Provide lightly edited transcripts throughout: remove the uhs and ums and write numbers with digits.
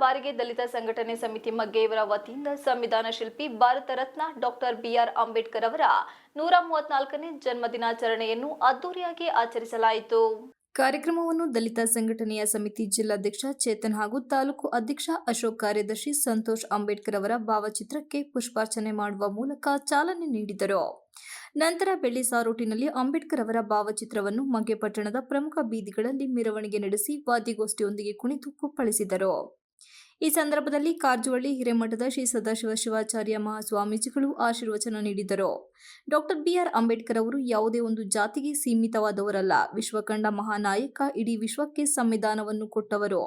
ಬಾರಿಗೆ ದಲಿತ ಸಂಘಟನೆ ಸಮಿತಿ ಮಗ್ಗೆಯವರ ವತಿಯಿಂದ ಸಂವಿಧಾನ ಶಿಲ್ಪಿ ಭಾರತ ರತ್ನ ಡಾಕ್ಟರ್ ಬಿಆರ್ ಅಂಬೇಡ್ಕರ್ ಅವರ 134ನೇ ಜನ್ಮದಿನಾಚರಣೆಯನ್ನು ಅದ್ದೂರಿಯಾಗಿ ಆಚರಿಸಲಾಯಿತು. ಕಾರ್ಯಕ್ರಮವನ್ನು ದಲಿತ ಸಂಘಟನೆಯ ಸಮಿತಿ ಜಿಲ್ಲಾಧ್ಯಕ್ಷ ಚೇತನ್ ಹಾಗೂ ತಾಲೂಕು ಅಧ್ಯಕ್ಷ ಅಶೋಕ್, ಕಾರ್ಯದರ್ಶಿ ಸಂತೋಷ್ ಅಂಬೇಡ್ಕರ್ ಅವರ ಭಾವಚಿತ್ರಕ್ಕೆ ಪುಷ್ಪಾರ್ಚನೆ ಮಾಡುವ ಮೂಲಕ ಚಾಲನೆ ನೀಡಿದರು. ನಂತರ ಬೆಳ್ಳಿ ಸಾರೋಟಿನಲ್ಲಿ ಅಂಬೇಡ್ಕರ್ ಅವರ ಭಾವಚಿತ್ರವನ್ನು ಮಗ್ಗೆ ಪಟ್ಟಣದ ಪ್ರಮುಖ ಬೀದಿಗಳಲ್ಲಿ ಮೆರವಣಿಗೆ ನಡೆಸಿ ವಾದ್ಯಗೋಷ್ಠಿಯೊಂದಿಗೆ ಕುಣಿತು ಕುಪ್ಪಳಿಸಿದರು. ಈ ಸಂದರ್ಭದಲ್ಲಿ ಕಾರಜೋಳ್ ಹಿರೇಮಠದ ಶ್ರೀ ಸದಾಶಿವ ಶಿವಾಚಾರ್ಯ ಮಹಾಸ್ವಾಮೀಜಿಗಳು ಆಶೀರ್ವಚನ ನೀಡಿದರು. ಡಾಕ್ಟರ್ ಬಿಆರ್ ಅಂಬೇಡ್ಕರ್ ಅವರು ಯಾವುದೇ ಒಂದು ಜಾತಿಗೆ ಸೀಮಿತವಾದವರಲ್ಲ. ವಿಶ್ವಕಂಡ ಮಹಾನಾಯಕ, ಇಡೀ ವಿಶ್ವಕ್ಕೆ ಸಂವಿಧಾನವನ್ನು ಕೊಟ್ಟವರು.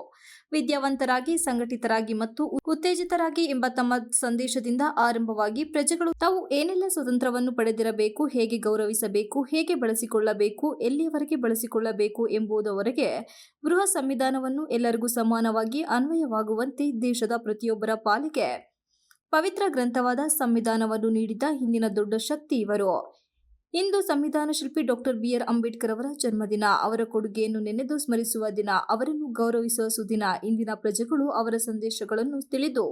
ವಿದ್ಯಾವಂತರಾಗಿ, ಸಂಘಟಿತರಾಗಿ ಮತ್ತು ಉತ್ತೇಜಿತರಾಗಿ ಎಂಬ ತಮ್ಮ ಸಂದೇಶದಿಂದ ಆರಂಭವಾಗಿ ಪ್ರಜೆಗಳು ತಾವು ಏನೆಲ್ಲ ಸ್ವತಂತ್ರವನ್ನು ಪಡೆದಿರಬೇಕು, ಹೇಗೆ ಗೌರವಿಸಬೇಕು, ಹೇಗೆ ಬಳಸಿಕೊಳ್ಳಬೇಕು, ಎಲ್ಲಿಯವರೆಗೆ ಬಳಸಿಕೊಳ್ಳಬೇಕು ಎಂಬುದವರೆಗೆ ಬೃಹತ್ ಸಂವಿಧಾನವನ್ನು ಎಲ್ಲರಿಗೂ ಸಮಾನವಾಗಿ ಅನ್ವಯವಾಗುವಂತೆ ದೇಶದ ಪ್ರತಿಯೊಬ್ಬರ ಪಾಲಿಗೆ ಪವಿತ್ರ ಗ್ರಂಥವಾದ ಸಂವಿಧಾನವನ್ನು ನೀಡಿದ ಹಿಂದಿನ ದೊಡ್ಡ ಶಕ್ತಿ ಇವರು. ಇಂದು ಸಂವಿಧಾನ ಶಿಲ್ಪಿ ಡಾಕ್ಟರ್ ಬಿಆರ್ ಅಂಬೇಡ್ಕರ್ ಅವರ ಜನ್ಮದಿನ. ಅವರ ಕೊಡುಗೆಯನ್ನು ನೆನೆದು ಸ್ಮರಿಸುವ ದಿನ, ಅವರನ್ನು ಗೌರವಿಸುವ ಸುದಿನ. ಇಂದಿನ ಪ್ರಜೆಗಳು ಅವರ ಸಂದೇಶಗಳನ್ನು ತಿಳಿದು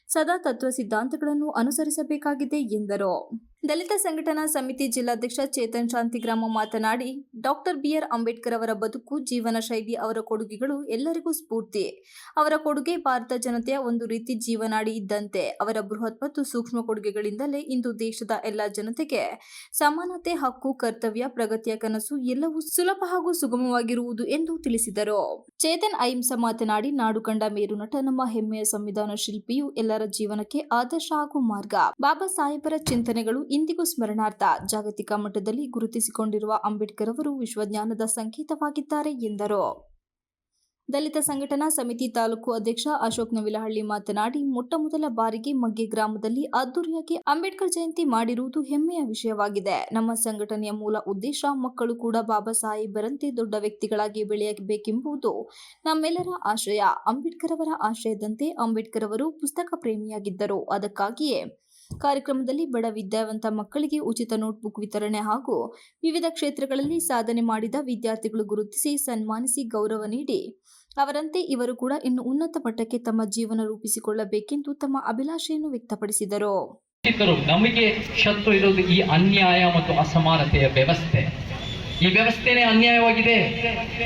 ಸದಾ ತತ್ವ ಸಿದ್ಧಾಂತಗಳನ್ನು ಅನುಸರಿಸಬೇಕಾಗಿದೆ ಎಂದರು. ದಲಿತ ಸಂಘಟನಾ ಸಮಿತಿ ಜಿಲ್ಲಾಧ್ಯಕ್ಷ ಚೇತನ್ ಶಾಂತಿಗ್ರಾಮ ಮಾತನಾಡಿ, ಡಾಕ್ಟರ್ ಬಿಆರ್ ಅಂಬೇಡ್ಕರ್ ಅವರ ಬದುಕು, ಜೀವನ ಶೈಲಿ, ಅವರ ಕೊಡುಗೆಗಳು ಎಲ್ಲರಿಗೂ ಸ್ಫೂರ್ತಿ. ಅವರ ಕೊಡುಗೆ ಭಾರತ ಜನತೆಯ ಒಂದು ರೀತಿ ಜೀವನಾಡಿ ಇದ್ದಂತೆ. ಅವರ ಬೃಹತ್ ಮತ್ತು ಸೂಕ್ಷ್ಮ ಕೊಡುಗೆಗಳಿಂದಲೇ ಇಂದು ದೇಶದ ಎಲ್ಲ ಜನತೆಗೆ ಸಮಾನತೆ, ಹಕ್ಕು, ಕರ್ತವ್ಯ, ಪ್ರಗತಿಯ ಕನಸು ಎಲ್ಲವೂ ಸುಲಭ ಹಾಗೂ ಸುಗಮವಾಗಿರುವುದು ಎಂದು ತಿಳಿಸಿದರು. ಚೇತನ್ ಅಹಿಂಸಾ ಮಾತನಾಡಿ, ನಾಡು ಕಂಡ ಮೇರು ನಟ, ನಮ್ಮ ಹೆಮ್ಮೆಯ ಸಂವಿಧಾನ ಶಿಲ್ಪಿಯು ಎಲ್ಲರ ಜೀವನಕ್ಕೆ ಆದರ್ಶ ಹಾಗೂ ಮಾರ್ಗ. ಬಾಬಾ ಸಾಹೇಬರ ಚಿಂತನೆಗಳು ಇಂದಿಗೂ ಸ್ಮರಣಾರ್ಥ. ಜಾಗತಿಕ ಮಟ್ಟದಲ್ಲಿ ಗುರುತಿಸಿಕೊಂಡಿರುವ ಅಂಬೇಡ್ಕರ್ ಅವರು ವಿಶ್ವಜ್ಞಾನದ ಸಂಕೇತವಾಗಿದ್ದಾರೆ ಎಂದರು. ದಲಿತ ಸಂಘಟನಾ ಸಮಿತಿ ತಾಲೂಕು ಅಧ್ಯಕ್ಷ ಅಶೋಕ್ ನವಿಲಹಳ್ಳಿ ಮಾತನಾಡಿ, ಮೊಟ್ಟಮೊದಲ ಬಾರಿಗೆ ಮಗ್ಗೆ ಗ್ರಾಮದಲ್ಲಿ ಅದ್ದೂರಿಯಾಗಿ ಅಂಬೇಡ್ಕರ್ ಜಯಂತಿ ಮಾಡಿರುವುದು ಹೆಮ್ಮೆಯ ವಿಷಯವಾಗಿದೆ. ನಮ್ಮ ಸಂಘಟನೆಯ ಮೂಲ ಉದ್ದೇಶ ಮಕ್ಕಳು ಕೂಡ ಬಾಬಾ ಸಾಹೇಬರಂತೆ ದೊಡ್ಡ ವ್ಯಕ್ತಿಗಳಾಗಿ ಬೆಳೆಯಬೇಕೆಂಬುದು ನಮ್ಮೆಲ್ಲರ ಆಶಯ. ಅಂಬೇಡ್ಕರ್ ಅವರ ಆಶಯದಂತೆ ಅಂಬೇಡ್ಕರ್ ಅವರು ಪುಸ್ತಕ ಪ್ರೇಮಿಯಾಗಿದ್ದರು. ಅದಕ್ಕಾಗಿಯೇ ಕಾರ್ಯಕ್ರಮದಲ್ಲಿ ಬಡ ವಿದ್ಯಾವಂತ ಮಕ್ಕಳಿಗೆ ಉಚಿತ ನೋಟ್ಬುಕ್ ವಿತರಣೆ ಹಾಗೂ ವಿವಿಧ ಕ್ಷೇತ್ರಗಳಲ್ಲಿ ಸಾಧನೆ ಮಾಡಿದ ವಿದ್ಯಾರ್ಥಿಗಳು ಗುರುತಿಸಿ ಸನ್ಮಾನಿಸಿ ಗೌರವ ನೀಡಿ ಅವರಂತೆ ಇವರು ಕೂಡ ಇನ್ನು ಉನ್ನತ ಮಟ್ಟಕ್ಕೆ ತಮ್ಮ ಜೀವನ ರೂಪಿಸಿಕೊಳ್ಳಬೇಕೆಂದು ತಮ್ಮ ಅಭಿಲಾಷೆಯನ್ನು ವ್ಯಕ್ತಪಡಿಸಿದರು. ನಮಗೆ ಶತ್ರು ಇರುವುದು ಈ ಅನ್ಯಾಯ ಮತ್ತು ಅಸಮಾನತೆಯ ವ್ಯವಸ್ಥೆ. ಈ ವ್ಯವಸ್ಥೆನೇ ಅನ್ಯಾಯವಾಗಿದೆ.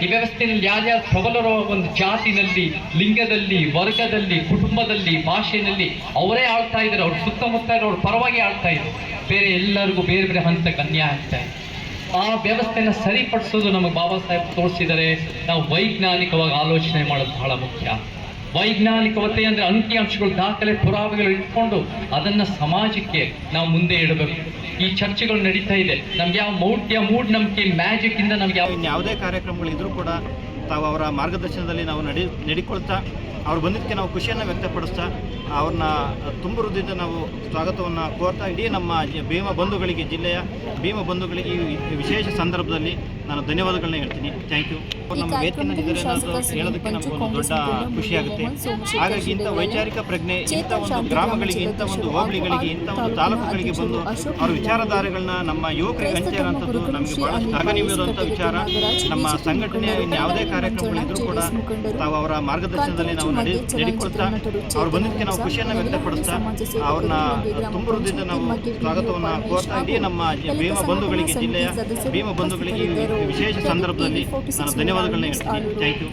ಈ ವ್ಯವಸ್ಥೆಯಲ್ಲಿ ಯಾರ್ಯಾರು ಪ್ರಬಲರೋ ಒಂದು ಜಾತಿನಲ್ಲಿ, ಲಿಂಗದಲ್ಲಿ, ವರ್ಗದಲ್ಲಿ, ಕುಟುಂಬದಲ್ಲಿ, ಭಾಷೆಯಲ್ಲಿ ಅವರೇ ಆಳ್ತಾ ಇದ್ದಾರೆ. ಅವ್ರ ಸುತ್ತಮುತ್ತ ಅವ್ರ ಪರವಾಗಿ ಆಳ್ತಾ ಇದ್ದಾರೆ. ಬೇರೆ ಎಲ್ಲರಿಗೂ ಬೇರೆ ಬೇರೆ ಹಂತಕ್ಕೆ ಅನ್ಯಾಯ ಆಗ್ತಾ ಇದೆ. ಆ ವ್ಯವಸ್ಥೆನ ಸರಿಪಡಿಸೋದು ನಮಗೆ ಬಾಬಾ ಸಾಹೇಬ್ ತೋರಿಸಿದರೆ ನಾವು ವೈಜ್ಞಾನಿಕವಾಗಿ ಆಲೋಚನೆ ಮಾಡೋದು ಬಹಳ ಮುಖ್ಯ. ವೈಜ್ಞಾನಿಕತೆ ಅಂದರೆ ಅಂಕಿಅಂಶಗಳು, ದಾಖಲೆ, ಪುರಾವೆಗಳು ಇಟ್ಕೊಂಡು ಅದನ್ನು ಸಮಾಜಕ್ಕೆ ನಾವು ಮುಂದೆ ಇಡಬೇಕು. ಈ ಚರ್ಚೆಗಳು ನಡೀತಾ ಇದೆ. ನಮ್ಗೆ ಯಾವ ಮೂಢನಂಬಿಕೆ, ಮ್ಯಾಜಿಕ್ ಇಂದ ನಮ್ಗೆ ಯಾವುದೇ ಕಾರ್ಯಕ್ರಮಗಳಿದ್ರೂ ಕೂಡ ತಾವು ಅವರ ಮಾರ್ಗದರ್ಶನದಲ್ಲಿ ನಾವು ನಡಿಕೊಳ್ತಾ ಅವ್ರು ಬಂದಿದ್ದಕ್ಕೆ ನಾವು ಖುಷಿಯನ್ನು ವ್ಯಕ್ತಪಡಿಸ್ತಾ ಅವ್ರನ್ನ ತುಂಬ ಹೃದಯದಿಂದ ನಾವು ಸ್ವಾಗತವನ್ನು ಕೋರ್ತಾ ಇಡೀ ನಮ್ಮ ಭೀಮ ಬಂಧುಗಳಿಗೆ, ಜಿಲ್ಲೆಯ ಭೀಮ ಬಂಧುಗಳಿಗೆ ಈ ವಿಶೇಷ ಸಂದರ್ಭದಲ್ಲಿ ನಾನು ಧನ್ಯವಾದಗಳನ್ನ ಹೇಳ್ತೀನಿ. Thank you. ನಮ್ಮ ವೇದಿಕೆಯಲ್ಲಿದ್ದಾರೆ ಅನ್ನೋದು ಹೇಳೋದಕ್ಕೆ ನಮಗೊಂದು ದೊಡ್ಡ ಖುಷಿಯಾಗುತ್ತೆ. ಹಾಗಾಗಿ ಇಂಥ ವೈಚಾರಿಕ ಪ್ರಜ್ಞೆ ಇಂಥ ಒಂದು ಗ್ರಾಮಗಳಿಗೆ, ಇಂಥ ಒಂದು ಹೋಬಳಿಗಳಿಗೆ, ಇಂಥ ಒಂದು ತಾಲೂಕುಗಳಿಗೆ ಬಂದು ಅವ್ರ ವಿಚಾರಧಾರೆಗಳನ್ನ ನಮ್ಮ ಯುವಕರಿಗೆ ಹಂಚಿರುವಂಥದ್ದು ನಮಗೆ ಬಹಳಷ್ಟು ಅಗನಿಮಿರುವಂಥ ವಿಚಾರ. ನಮ್ಮ ಸಂಘಟನೆಯ ಯಾವುದೇ ಕಾರ್ಯಕ್ರಮಗಳಿದ್ರೂ ಕೂಡ ತಾವು ಅವರ ಮಾರ್ಗದರ್ಶನದಲ್ಲಿ ನಾವು ನಡಿಕೊಳ್ತಾ ಅವ್ರು ಬಂದಿದ್ದಕ್ಕೆ ನಾವು ಖುಷಿಯನ್ನು ವ್ಯಕ್ತಪಡಿಸ್ತಾ ಅವ್ರನ್ನ ತುಂಬ ಹೃದಯದಿಂದ ನಾವು ಸ್ವಾಗತವನ್ನು ಕೋರ್ತಾ ಇಡೀ ನಮ್ಮ ಭೀಮ ಬಂಧುಗಳಿಗೆ, ಜಿಲ್ಲೆಯ ಭೀಮ ಬಂಧುಗಳಿಗೆ ಈ ವಿಶೇಷ ಸಂದರ್ಭದಲ್ಲಿ ನಾನು ಧನ್ಯವಾದಗಳನ್ನ ಹೇಳ್ತೀನಿ. Thank you.